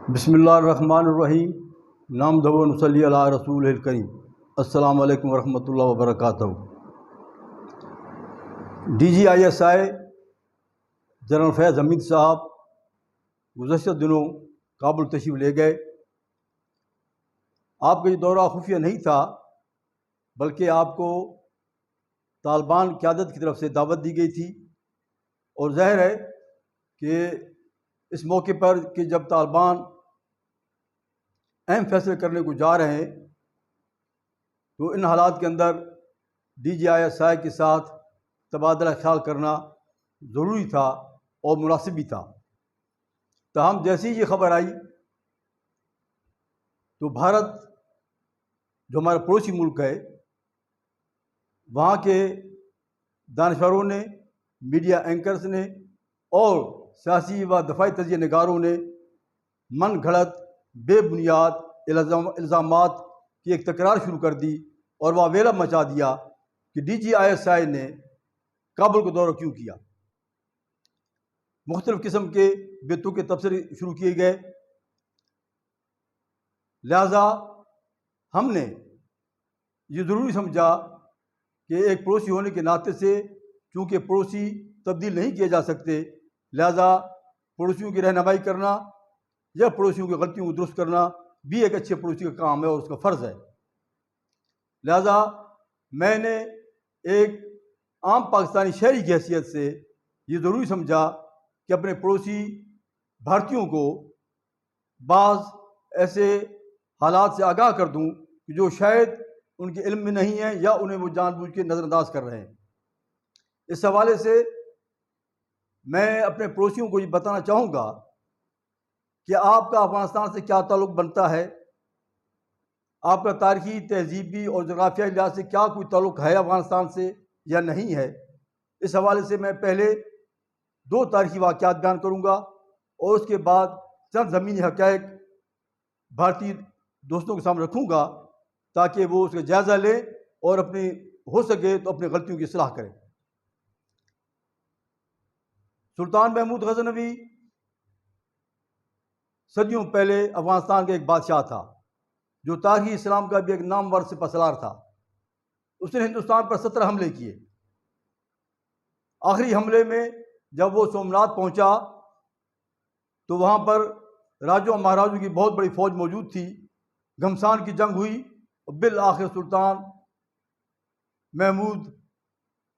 बिस्मिल्लाहिर्रहमानिर्रहीम। नाम दव नसल्ली अला रसूलिल करीम। अस्सलामु अलैकुम वरहमतुल्लाहि वबरकातुहू। DGISI जनरल फैज़ हमीद साहब गुज़श्ता दिनों काबुल तशरीफ़ ले गए। आपका ये दौरा खुफिया नहीं था, बल्कि आपको तालिबान क़यादत की तरफ से दावत दी गई थी। और ज़ाहिर है कि इस मौके पर कि जब तालिबान अहम फैसले करने को जा रहे हैं, तो इन हालात के अंदर DGISI के साथ तबादला ख्याल करना ज़रूरी था और मुनासिब भी था। ताहम जैसी ये खबर आई तो भारत, जो हमारा पड़ोसी मुल्क है, वहाँ के दानिशवरों ने, मीडिया एंकर्स ने और सियासी व दफाई तजिया निगारों ने मन घड़त बेबुनियाद इल्ज़ामात की एक तकरार शुरू कर दी और वावेला मचा दिया कि DGISI ने काबुल का दौरा क्यों किया। मुख्तलिफ़ किस्म के बेतुके तबसरे शुरू किए गए। लिहाजा हमने ये ज़रूरी समझा कि एक पड़ोसी होने के नाते से, चूँकि पड़ोसी तब्दील नहीं किए जा सकते, लिहाजा पड़ोसियों की रहनुमाई करना या पड़ोसियों की गलतियों को दुरुस्त करना भी एक अच्छे पड़ोसी का काम है और उसका फ़र्ज़ है। लिहाजा मैंने एक आम पाकिस्तानी शहरी की हैसियत से ये ज़रूरी समझा कि अपने पड़ोसी भारतीयों को बाज़ ऐसे हालात से आगाह कर दूं कि जो शायद उनके इल्म में नहीं है या उन्हें वो जानबूझ के नज़रअंदाज कर रहे हैं। इस हवाले से मैं अपने पड़ोसियों को ये बताना चाहूँगा कि आपका अफ़गानिस्तान से क्या ताल्लुक़ बनता है, आपका तारीख़ी, तहज़ीबी और जोग्राफियाई लिहाज से क्या कोई ताल्लुक़ है अफ़गानिस्तान से या नहीं है। इस हवाले से मैं पहले 2 तारीख़ी वाक़यात बयान करूँगा और उसके बाद चंद ज़मीनी हक़ाइक़ भारतीय दोस्तों के सामने रखूँगा ताकि वो उसका जायज़ा लें और अपनी हो सके तो अपनी गलतियों की इस्लाह करें। सुल्तान महमूद गज़नवी सदियों पहले अफ़गानिस्तान का एक बादशाह था, जो तारीख़ इस्लाम का भी एक नामवर सिपहसालार था। उसने हिंदुस्तान पर 17 हमले किए। आखिरी हमले में जब वो सोमनाथ पहुंचा तो वहाँ पर राजों और महाराजों की बहुत बड़ी फ़ौज मौजूद थी। घमसान की जंग हुई और बिल आखिर सुल्तान महमूद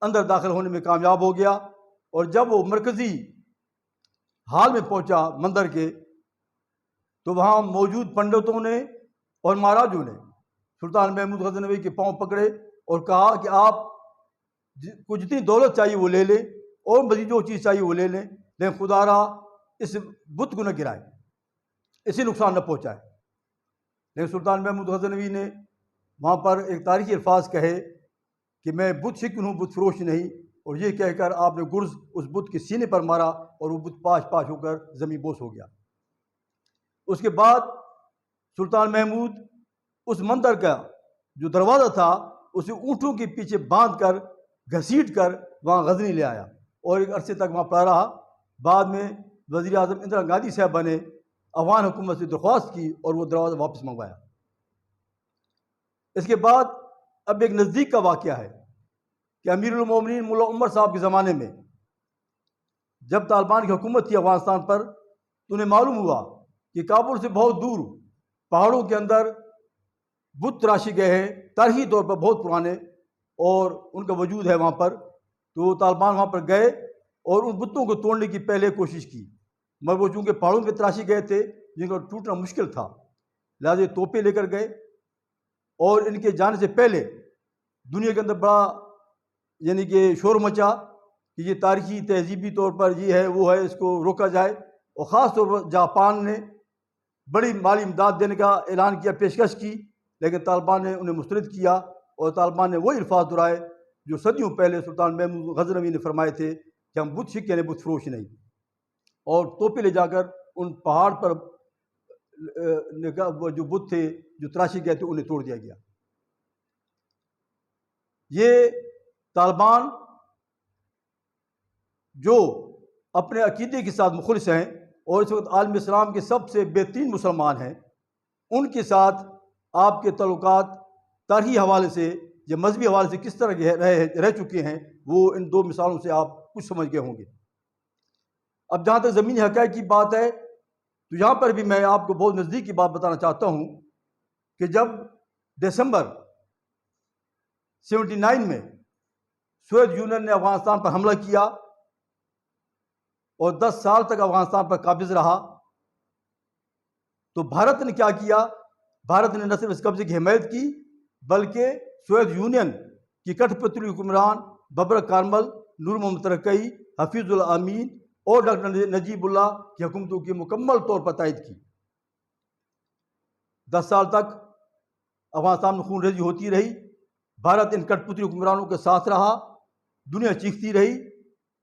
अंदर दाखिल होने में कामयाब हो गया। और जब वो मरकज़ी हाल में पहुंचा मंदिर के, तो वहाँ मौजूद पंडितों ने और महाराजों ने सुल्तान महमूद गज़नवी के पाँव पकड़े और कहा कि आप को जितनी दौलत चाहिए वो ले लें और मज़ीद जो चीज़ चाहिए वो ले लें, लेकिन खुदारा इस बुत को न गिराएं, इसे नुकसान न पहुँचाए। लेकिन सुल्तान महमूद गज़नवी ने वहाँ पर एक तारीख़ी अल्फाज कहे कि मैं बुत शिकन हूँ, बुत फरोश नहीं। और ये कहकर आपने गुर्ज़ उस बुत के सीने पर मारा और वो बुत पाश पाश होकर ज़मीन बोस हो गया। उसके बाद सुल्तान महमूद उस मंदिर का जो दरवाज़ा था उसे ऊँटों के पीछे बांध कर घसीट कर वहाँ गज़नी ले आया और एक अरसे तक वहाँ पड़ा रहा। बाद में वज़ीर आज़म इंदिरा गांधी साहब बने, अफ़गान हुकूमत से दरख्वास्त की और वो दरवाज़ा वापस मंगवाया। इसके बाद अब एक नज़दीक का वाक़या है कि अमीरुल मोमिनीन मुल्ला उमर साहब के ज़माने में जब तालिबान की हुकूमत थी अफ़गानिस्तान पर, तो उन्हें मालूम हुआ कि काबुल से बहुत दूर पहाड़ों के अंदर बुत तराशे गए हैं, तारीख़ी तौर पर बहुत पुराने, और उनका वजूद है वहाँ पर। तो तालिबान वहाँ पर गए और उन बुतों को तोड़ने की पहले कोशिश की, मगर वो चूँकि पहाड़ों में तराशे गए थे जिनका टूटना मुश्किल था, लिहाजा तोपें लेकर गए और इनके जाने से पहले दुनिया के अंदर बड़ा यानी कि शोर मचा कि ये तारीख़ी तहज़ीबी तौर पर ये है वो है, इसको रोका जाए। और ख़ास तौर पर जापान ने बड़ी माली इमदाद देने का ऐलान किया, पेशकश की, लेकिन तालिबान ने उन्हें मुस्तरद किया और तालिबान ने वही अल्फाज दोहराए जो सदियों पहले सुल्तान महमूद गज़नवी ने फरमाए थे कि हम बुत शिक यानी बुत फरोश नहीं। और तोपे ले जाकर उन पहाड़ पर वो जो बुत थे जो तराशे गए थे उन्हें तोड़ दिया गया। ये तालिबान जो अपने अकीदे के साथ मुखलिस हैं और इस वक्त आलम इस्लाम के सबसे बेहतरीन मुसलमान हैं, उनके साथ आपके तल्लुकात तारीख़ी हवाले से या मजहबी हवाले से किस तरह रह चुके हैं, वो इन दो मिसालों से आप कुछ समझ गए होंगे। अब जहाँ तक ज़मीनी हक़ाइक़ की बात है, तो यहाँ पर भी मैं आपको बहुत नज़दीक की बात बताना चाहता हूँ कि जब दिसंबर 79 में सोवियत यूनियन ने अफ़गानिस्तान पर हमला किया और 10 साल तक अफ़गानिस्तान पर काबिज़ रहा, तो भारत ने क्या किया? भारत ने न सिर्फ इस कब्ज़े की हिमायत की, बल्कि सोवियत यूनियन की कठपुतली हुक्मरान बबर कारमल, नूर मोहम्मद तरकई, हफीजुल अमीन और डॉक्टर नजीबुल्लाह की हुकूमतों की मुकम्मल तौर पर तायद की। 10 साल तक अफ़गानिस्तान में खून रेजी होती रही, भारत इन कठपुतली हुक्मरानों के साथ रहा, दुनिया चीखती रही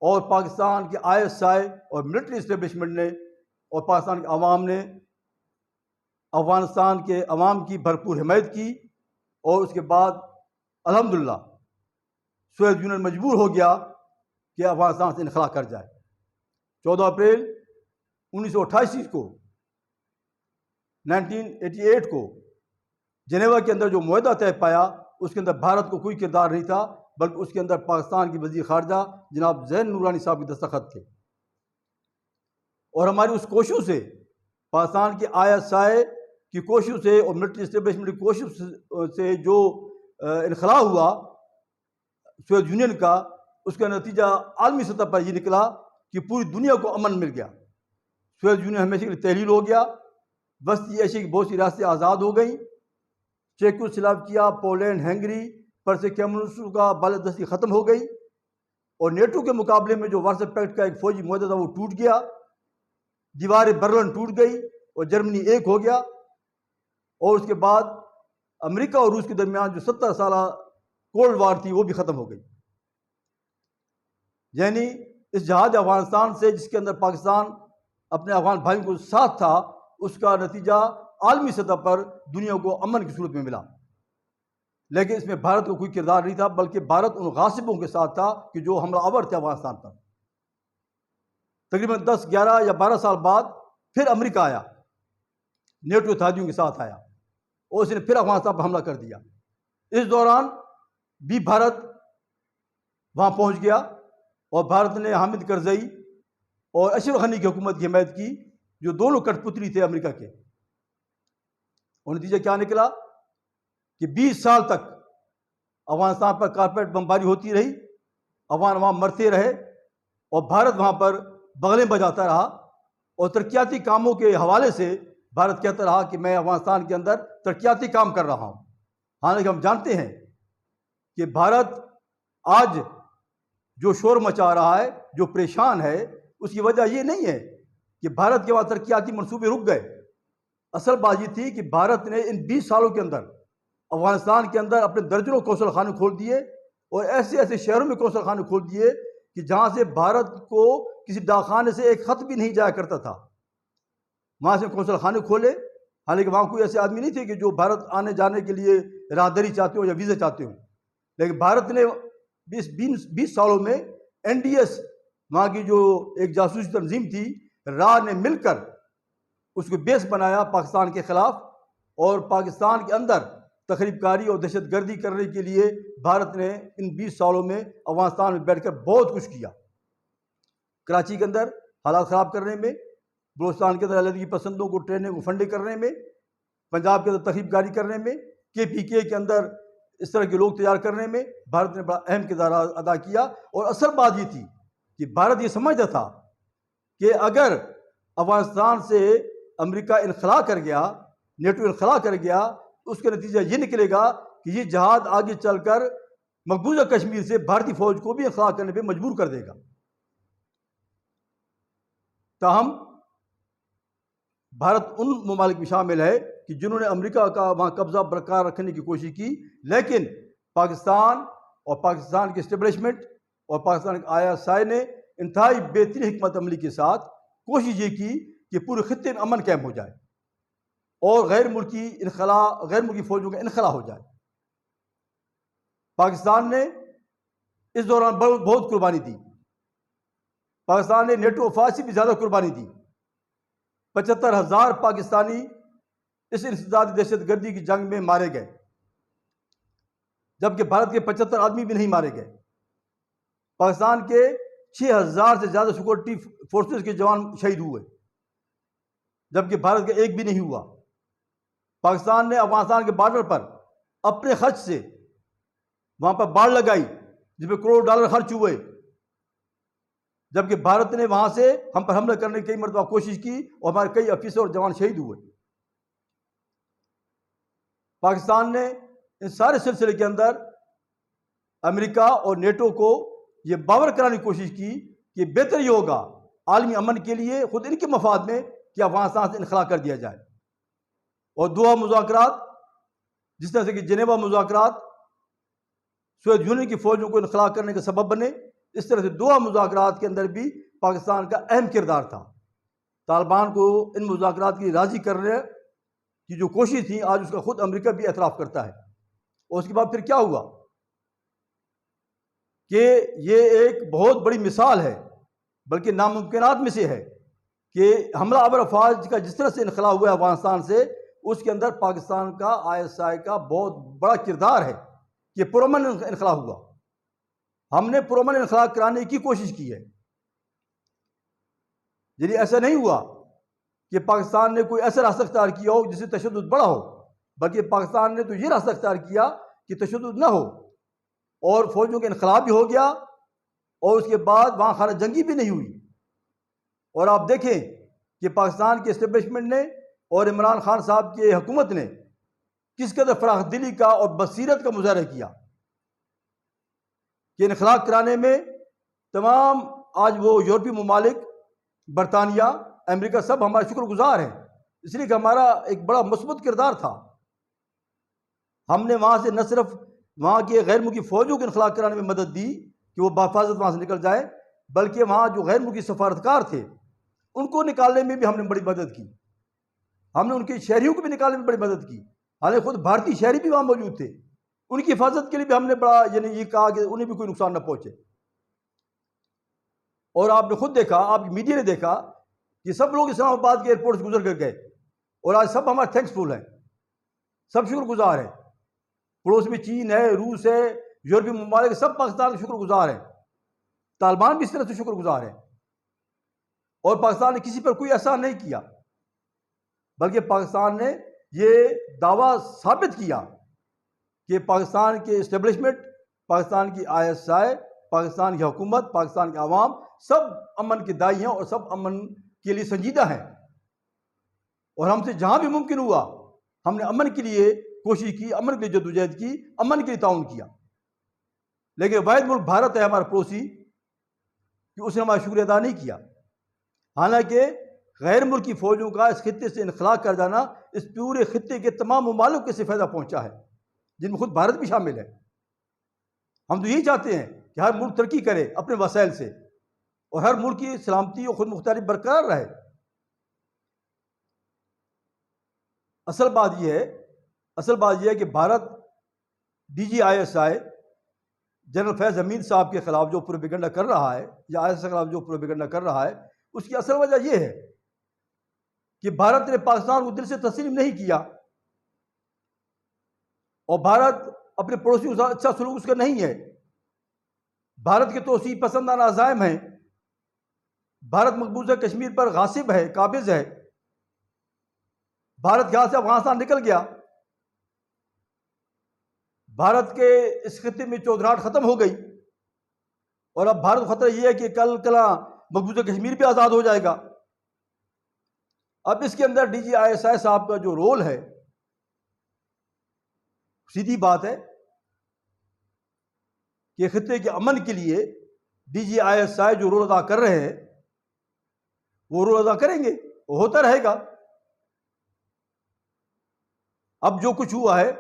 और पाकिस्तान के ISI और मिलिट्री इस्टेब्लिशमेंट ने और पाकिस्तान के अवाम ने अफ़गानिस्तान के अवाम की भरपूर हिमायत की और उसके बाद अल्हम्दुलिल्लाह सोवियत यूनियन मजबूर हो गया कि अफ़गानिस्तान से इनखला कर जाए। 14 अप्रैल 1988 को 1988 को जनेवा के अंदर जो मुआहदा तय पाया, उसके अंदर भारत को कोई किरदार नहीं था, बल्कि उसके अंदर पाकिस्तान की वज़ीर ख़ारजा जनाब ज़ैन नूरानी साहब के दस्तखत थे। और हमारी उस कोशिश से, पाकिस्तान के ISI की कोशिश से और मिलिट्री इस्टेब्लिशमेंट की कोशिश से जो इनखला हुआ सोवियत यूनियन का, उसका नतीजा आलमी सतह पर ये निकला कि पूरी दुनिया को अमन मिल गया। सोवियत यूनियन हमेशा के लिए तहलील हो गया, वस्ती एशिया की बहुत सी रियासतें आज़ाद हो गई, चेकोस्लोवाकिया, पोलैंड, हंगरी पर से कम्युनिस्टों का बालादस्ती ख़त्म हो गई और नेटो के मुकाबले में जो वार्सा पैक्ट का एक फ़ौजी मुआहदा था वो टूट गया, दीवार बर्लिन टूट गई और जर्मनी एक हो गया। और उसके बाद अमेरिका और रूस के दरमियान जो 70 साल कोल्ड वार थी वो भी ख़त्म हो गई। यानी इस जहाज अफ़गानिस्तान से, जिसके अंदर पाकिस्तान अपने अफ़गान भाइयों को साथ था, उसका नतीजा आलमी सतह पर दुनिया को अमन की सूरत में मिला। लेकिन इसमें भारत को कोई किरदार नहीं था, बल्कि भारत उन गासिबों के साथ था कि जो हमलावर थे अफ़गानिस्तान पर। तकरीबन 10, 11 या 12 साल बाद फिर अमेरिका आया, नेटो इत्तेहादियों के साथ आया और उसने फिर अफ़गानिस्तान पर हमला कर दिया। इस दौरान भी भारत वहाँ पहुँच गया और भारत ने हामिद करज़ई और अशरफ गनी की हुकूमत की हिमायत की, जो दोनों कठपुतली थे अमेरिका के। और नतीजा क्या निकला कि 20 साल तक अफ़गानिस्तान पर कारपेट बमबारी होती रही, अफ़गान वहाँ मरते रहे और भारत वहाँ पर बगलें बजाता रहा और तरक्याती कामों के हवाले से भारत कहता रहा कि मैं अफ़गानिस्तान के अंदर तरक्याती काम कर रहा हूँ। हालांकि हम जानते हैं कि भारत आज जो शोर मचा रहा है, जो परेशान है, उसकी वजह ये नहीं है कि भारत के वहाँ तरक्याती मंसूबे रुक गए। असल बात ये थी कि भारत ने इन 20 सालों के अंदर अफ़गानिस्तान के अंदर अपने दर्जनों कौशल खाने खोल दिए और ऐसे ऐसे शहरों में कौशल खाने खोल दिए कि जहाँ से भारत को किसी डाकखाने से एक ख़त भी नहीं जाया करता था, वहाँ से कौशल खाने खोले। हालांकि वहाँ कोई ऐसे आदमी नहीं थे कि जो भारत आने जाने के लिए राहदरी चाहते हो या वीज़ा चाहते हो, लेकिन भारत ने 20 सालों में NDS, वहाँ की जो एक जासूसी तंजीम थी, राह ने मिलकर उसको बेस बनाया पाकिस्तान के ख़िलाफ़ और पाकिस्तान के अंदर तखरीबकारी और दहशतगर्दी करने के लिए भारत ने इन 20 सालों में अफ़गानिस्तान में बैठकर बहुत कुछ किया। कराची के अंदर हालात ख़राब करने में, बलोचिस्तान के अंदर अलहदगी पसंदों को ट्रेनिंग को फंडिंग करने में, पंजाब के अंदर तखरीबकारी करने में, KPK के अंदर इस तरह के लोग तैयार करने में भारत ने बड़ा अहम किरदार अदा किया। और असल बात ये थी कि भारत ये समझता था कि अगर अफ़गानिस्तान से अमेरिका इनखला कर गया, नेटो इनखला कर गया, तो उसका नतीजा ये निकलेगा कि ये जहाज़ आगे चलकर मकबूजा कश्मीर से भारतीय फ़ौज को भी इनखला करने पर मजबूर कर देगा। ताहम भारत उन ममालिक में शामिल है कि जिन्होंने अमेरिका का वहाँ कब्ज़ा बरकरार रखने की कोशिश की, लेकिन पाकिस्तान और पाकिस्तान के इस्टेब्लिशमेंट और पाकिस्तान के ISI ने इंतहाई बेहतरीन हिकमत अमली के साथ कोशिश ये की कि पूरे खित्ते में अमन कायम हो जाए और गैर मुल्की फ़ौजों का इनखला हो जाए। पाकिस्तान ने इस दौरान बहुत कुर्बानी दी। पाकिस्तान ने नेटो अफवाज से भी ज़्यादा कुर्बानी दी 75,000 पाकिस्तानी इस इंसदादी दहशतगर्दी की जंग में मारे गए, जबकि भारत के 75 आदमी भी नहीं मारे गए। पाकिस्तान के 6,000 से ज़्यादा सिक्योरिटी फोर्सेस के जवान शहीद हुए, जबकि भारत का एक भी नहीं हुआ। पाकिस्तान ने अफगानिस्तान के बॉर्डर पर अपने खर्च से वहाँ पर बाढ़ लगाई, जिसमें करोड़ डॉलर खर्च हुए, जबकि भारत ने वहाँ से हम पर हमला करने की कई मरतबा कोशिश की और हमारे कई अफसर और जवान शहीद हुए। पाकिस्तान ने इन सारे सिलसिले के अंदर अमेरिका और नेटो को ये बावर कराने की कोशिश की कि बेहतर ये होगा आलमी अमन के लिए, खुद इनके मफाद में, कि अफगानिस्तान से इनखला कर दिया जाए। और दोहा मुज़ाकरात, जिस तरह से कि जिनेवा मुज़ाकरात सोवियत यूनियन की फौजों को इनखला करने का सबब बने, इस तरह से दोहा मुज़ाकरात के अंदर भी पाकिस्तान का अहम किरदार था। तालिबान को इन मुज़ाकरात की राज़ी करने की जो कोशिश थी, आज उसका खुद अमेरिका भी एतराफ़ करता है। और उसके बाद फिर क्या हुआ कि ये एक बहुत बड़ी मिसाल है, बल्कि नामुमकिनात में से है, कि हमला आवर अफवाज का जिस तरह से इनखला हुआ है अफगानिस्तान से, उसके अंदर पाकिस्तान का ISI का बहुत बड़ा किरदार है कि पुरअमन इनखला हुआ। हमने पुरअमन इनखला कराने की कोशिश की है। यदि ऐसा नहीं हुआ कि पाकिस्तान ने कोई ऐसा रास्ता अख्तियार किया हो जिससे तशद्दुद बड़ा हो, बल्कि पाकिस्तान ने तो ये रास्ता अख्तियार किया कि तशद्दुद ना हो, और फौजों का इनखलाब भी हो गया, और उसके बाद वहाँ खाना जंगी भी नहीं हुई। और आप देखें कि पाकिस्तान के इस्टेब्लिशमेंट ने और इमरान खान साहब की हुकूमत ने किस कदर फराख दिली का और बसीरत का मुजाहरा किया कि इनखलाब कराने में तमाम आज वो यूरोपीय ममालिक, बरतानिया, अमेरिका, सब हमारे शुक्रगुजार हैं, इसलिए कि हमारा एक बड़ा मुस्बत किरदार था। हमने वहाँ से न सिर्फ वहाँ के गैर मुल्की फ़ौजों को इनखलाब कराने में मदद दी कि वो बाहिफाजत वहाँ से निकल जाए, बल्कि वहाँ जो गैर मुल्की सफारतकार थे उनको निकालने में भी हमने बड़ी मदद की। हमने उनके शहरियों को भी निकालने में बड़ी मदद की, हालांकि खुद भारतीय शहरी भी वहाँ मौजूद थे। उनकी हिफाजत के लिए भी हमने बड़ा यानी ये कहा कि उन्हें भी कोई नुकसान न पहुँचे। और आपने खुद देखा, आप मीडिया ने देखा कि सब लोग इस्लामाबाद के एयरपोर्ट से गुजर कर गए, और आज सब हमारे थैंक्सफुल हैं, सब शुक्रगुजार हैं। पड़ोस में चीन है, रूस है, यूरोपीय ममालिक, सब पाकिस्तान के शुक्रगुजार हैं। तालिबान भी इस तरह से शुक्रगुजार है। और पाकिस्तान ने किसी पर कोई एहसान नहीं किया, बल्कि पाकिस्तान ने ये दावा साबित किया कि पाकिस्तान के इस्टेब्लिशमेंट, पाकिस्तान की ISI, पाकिस्तान की हुकूमत, पाकिस्तान के अवाम सब अमन के दाई हैं और सब अमन के लिए संजीदा हैं। और हमसे जहाँ भी मुमकिन हुआ हमने अमन के लिए कोशिश की, अमन के लिए जद्दोजहद की, अमन के लिए ताउन किया। लेकिन वाहिद मुल्क भारत है हमारा पड़ोसी कि उसने हमारा शुक्रिया अदा नहीं किया। हालांकि गैर मुल्की फ़ौजों का इस खित्ते से इनखला कर जाना इस पूरे खित्ते के तमाम ममालिक को इससे फ़ायदा पहुँचा है, जिनमें खुद भारत भी शामिल है। हम तो यही चाहते हैं कि हर मुल्क तरक्की करे अपने वसाइल से, और हर मुल्क की सलामती और खुद मुख्तारी बरकरार रहे। असल बात यह है कि भारत DGISI जनरल फैज़ हमीद साहब के ख़िलाफ़ जो प्रोपेगेंडा कर रहा है, या ISI के खिलाफ जो प्रोपेगेंडा कर रहा है, उसकी असल वजह यह है कि भारत ने पाकिस्तान को दिल से तस्लीम नहीं किया, और भारत अपने पड़ोसियों के साथ अच्छा सलूक उसका नहीं है। भारत के तोसी पसंदाना अज़ाइम हैं। भारत मकबूजा कश्मीर पर गासिब है, काबिज है। भारत यहाँ से अफगानिस्तान निकल गया। भारत के इस खित्ते में चौधराहट ख़त्म हो गई, और अब भारत को खतरा यह है कि कल कला मकबूजा कश्मीर भी आज़ाद हो जाएगा। अब इसके अंदर DGISI साहब का जो रोल है, सीधी बात है कि खित्ते के अमन के लिए DGISI जो रोल अदा कर रहे हैं वो रोल अदा करेंगे, वो होता रहेगा। अब जो कुछ हुआ है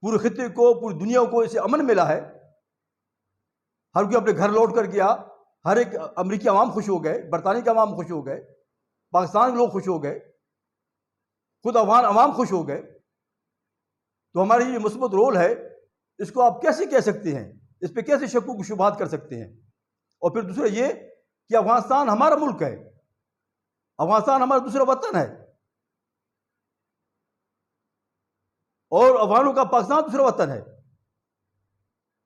पूरे खित्ते को, पूरी दुनिया को इसे अमन मिला है, हर कोई अपने घर लौट कर गया, हर एक अमरीकी अवाम खुश हो गए, बरतानी के अवाम खुश हो गए, पाकिस्तान के लोग खुश हो गए, खुद अफगान अवाम खुश हो गए। तो हमारा ये मुस्बत रोल है, इसको आप कैसे कह सकते हैं, इस पर कैसे शक्कू शुबहात कर सकते हैं? और फिर दूसरा ये कि अफगानिस्तान हमारा मुल्क है, अफगानिस्तान हमारा दूसरा वतन है और अफगानों का पाकिस्तान दूसरा वतन है।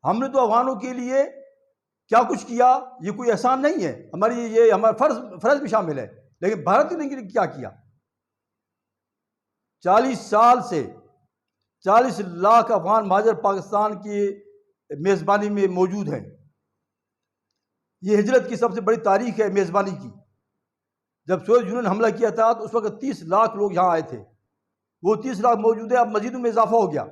हमने तो अफगानों के लिए क्या कुछ किया, ये कोई एहसान नहीं है, ये हमारा फर्ज भी शामिल है। लेकिन भारत ने क्या किया? 40 साल से 40 लाख अफगान महाजर पाकिस्तान की मेज़बानी में मौजूद हैं। ये हिजरत की सबसे बड़ी तारीख है मेज़बानी की। जब सोवियत यूनियन हमला किया था तो उस वक्त 30 लाख लोग यहाँ आए थे, वो 30 लाख मौजूद है, अब मजीद में इजाफा हो गया।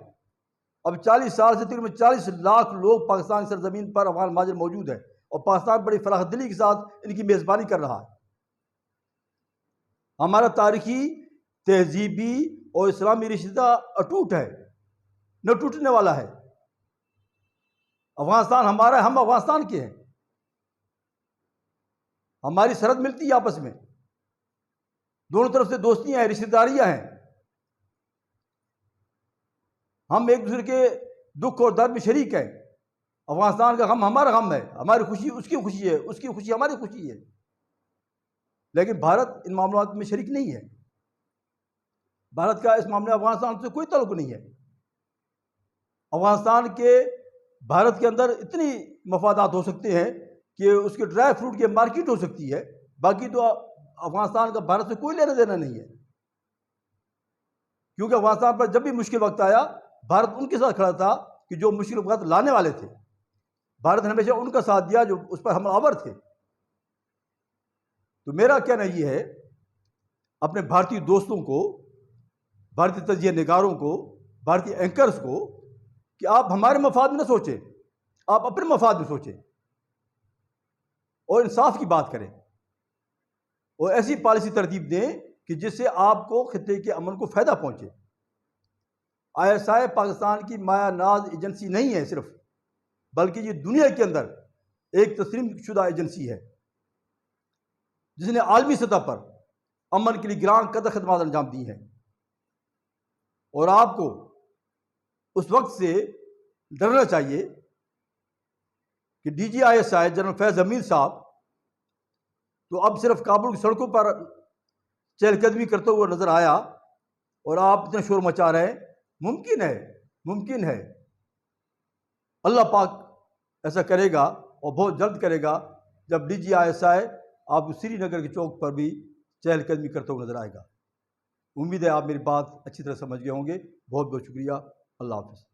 अब 40 साल से तकरीबन 40 लाख लोग पाकिस्तान की सरजमीन पर अफगान महाजर मौजूद है और पाकिस्तान बड़ी फराखदिली के साथ इनकी मेज़बानी कर रहा है। हमारा तारीखी, तहजीबी और इस्लामी रिश्ता अटूट है, न टूटने वाला है। अफगानिस्तान हमारा है, हम अफगानिस्तान के हैं। हमारी सरहद मिलती है आपस में, दोनों तरफ से दोस्तियां हैं, रिश्तेदारियां हैं। हम एक दूसरे के दुख और दर्द में शरीक हैं। अफगानिस्तान का गम हमारा गम है, हमारी खुशी उसकी खुशी है, उसकी खुशी हमारी खुशी है। लेकिन भारत इन मामलों में शरीक नहीं है। भारत का इस मामले में अफगानिस्तान से कोई ताल्लुक नहीं है। अफगानिस्तान के भारत के अंदर इतनी मफादात हो सकते हैं कि उसके ड्राई फ्रूट की मार्केट हो सकती है, बाकी तो अफगानिस्तान का भारत से कोई लेना देना नहीं है। क्योंकि अफगानिस्तान पर जब भी मुश्किल वक्त आया, भारत उनके साथ खड़ा था कि जो मुश्किल वक्त लाने वाले थे। भारत ने हमेशा उनका साथ दिया जो उस पर हमलावर थे। तो मेरा कहना ये है अपने भारतीय दोस्तों को, भारतीय तजिया निगारों को, भारतीय एंकर्स को, कि आप हमारे मफाद में न सोचें, आप अपने मफाद में सोचें और इंसाफ की बात करें और ऐसी पॉलिसी तरतीब दें कि जिससे आपको खित्ते के अमन को फ़ायदा पहुंचे। ISI पाकिस्तान की माया नाज एजेंसी नहीं है सिर्फ, बल्कि ये दुनिया के अंदर एक तस्लीम शुदा एजेंसी है जिसने आलमी सतह पर अमन के लिए गिरां कदर खदमात अंजाम दी हैं। और आपको उस वक्त से डरना चाहिए कि DG ISI जनरल फैज़ अमीर साहब तो अब सिर्फ काबुल की सड़कों पर चहलकदमी करते हुए नजर आया और आप इतना शोर मचा रहे हैं। मुमकिन है अल्लाह पाक ऐसा करेगा और बहुत जल्द करेगा जब DG ISI आपको श्रीनगर के चौक पर भी चहलकदमी करते हुए नजर आएगा। उम्मीद है आप मेरी बात अच्छी तरह समझ गए होंगे। बहुत बहुत शुक्रिया। अल्लाह हाफ़िज़।